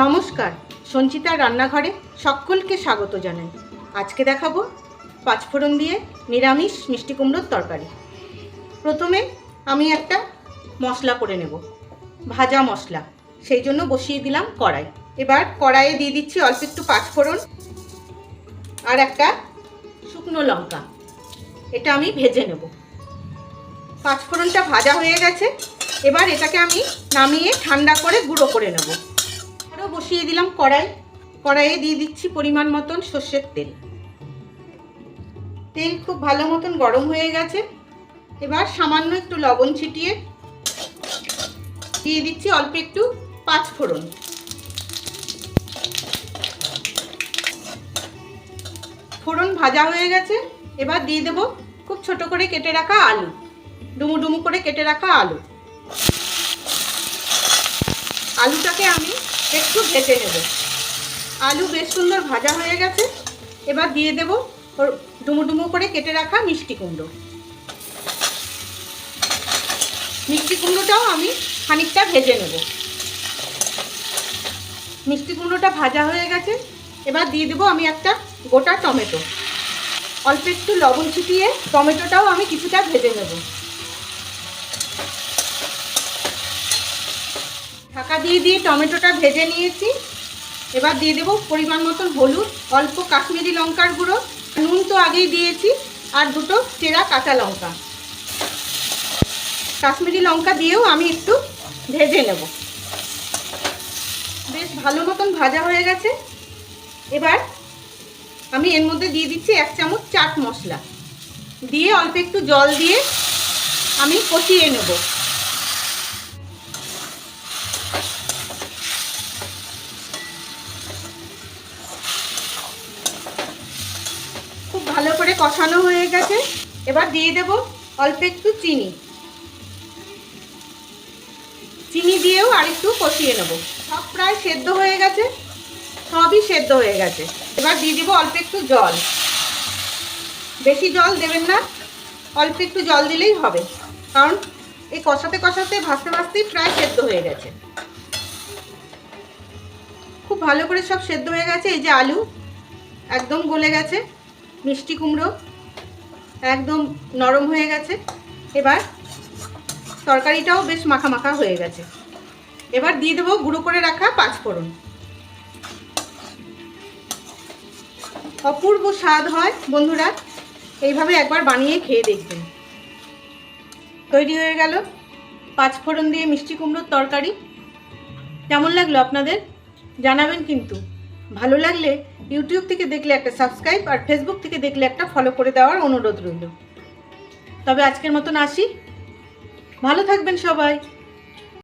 নমস্কার, সঞ্চিতার রান্নাঘরে সকলকে স্বাগত জানাই। আজকে দেখাবো পাঁচফোড়ন দিয়ে নিরামিষ মিষ্টি কুমড়োর তরকারি। প্রথমে আমি একটা মশলা করে নেব, ভাজা মশলা। সেই জন্য বসিয়ে দিলাম কড়াই। এবার কড়াইয়ে দিয়ে দিচ্ছি অল্প একটু পাঁচফোড়ন আর একটা শুকনো লঙ্কা। এটা আমি ভেজে নেব। পাঁচফোড়নটা ভাজা হয়ে গেছে। এবার এটাকে আমি নামিয়ে ঠান্ডা করে গুঁড়ো করে নেব। আরও বসিয়ে দিলাম কড়াইয়ে দিয়ে দিচ্ছি পরিমাণ মতন সর্ষের তেল। তেল খুব ভালো মতন গরম হয়ে গেছে। এবার সামান্য একটু লবণ ছিটিয়ে দিয়ে দিচ্ছি অল্প একটু পাঁচফোড়ন। ফোড়ন ভাজা হয়ে গেছে। এবার দিয়ে দেব খুব ছোট করে কেটে রাখা আলু, ডুমু ডুমু করে কেটে রাখা আলু। আলুটাকে আমি একটু ভেজে নেব। আলু বেশ সুন্দর ভাজা হয়ে গেছে। এবার দিয়ে দেব ডুমু ডুমু করে কেটে রাখা মিষ্টি কুমড়ো। মিষ্টি কুমড়োটাও আমি খানিকটা ভেজে নেব। মিষ্টি কুমড়োটা ভাজা হয়ে গেছে। এবার দিয়ে দেব আমি একটা গোটা টমেটো। অল্প একটু লবণ ছিটিয়ে টমেটোটাও আমি কিছুটা ভেজে নেব। ঢাকা দিয়ে টমেটোটা ভেজে নিয়েছি। এবার দিয়ে দেব পরিমাণ মতন হলুদ, অল্প কাশ্মীরি লঙ্কার গুঁড়ো, নুন তো আগেই দিয়েছি, আর দুটো চেরা কাঁচা লঙ্কা। কাশ্মীরি লঙ্কা দিয়েও আমি একটু ভেজে নেব। বেশ ভালো মতন ভাজা হয়ে গেছে। এবার আমি এর মধ্যে দিয়ে দিচ্ছি 1 চামচ চাট মশলা, দিয়ে অল্প একটু জল দিয়ে আমি কষিয়ে নেব। খুব ভালো করে কষানো হয়ে গেছে। এবার দিয়ে দেব অল্প একটু চিনি দিয়েও আর একটু কষিয়ে নেব। সব প্রায় সেদ্ধ হয়ে গেছে, সবই সেদ্ধ হয়ে গেছে। এবার দিয়ে দেব অল্প একটু জল। বেশি জল দেবেন না, অল্প একটু জল দিলেই হবে, কারণ এই কষাতে কষাতে ভাজতে ভাজতেই প্রায় সেদ্ধ হয়ে গেছে। খুব ভালো করে সব সেদ্ধ হয়ে গেছে। এই যে আলু একদম গলে গেছে, মিষ্টি কুমড়ো একদম নরম হয়ে গেছে। এবার তরকারিটাও বেশ মাখা মাখা হয়ে গেছে। এবার দিয়ে দেবো গুঁড়ো করে রাখা পাঁচফোড়ন। অপূর্ব স্বাদ হয় বন্ধুরা, এইভাবে একবার বানিয়ে খেয়ে দেখবেন। তৈরি হয়ে গেল পাঁচফোড়ন দিয়ে মিষ্টি কুমড়োর তরকারি। কেমন লাগলো আপনাদের জানাবেন কিন্তু। ভালো লাগলে ইউটিউব থেকে দেখলে একটা সাবস্ক্রাইব, আর ফেসবুক থেকে দেখলে একটা ফলো করে দেওয়ার অনুরোধ রইল। তবে আজকের মতন আসি। ভালো থাকবেন সবাই।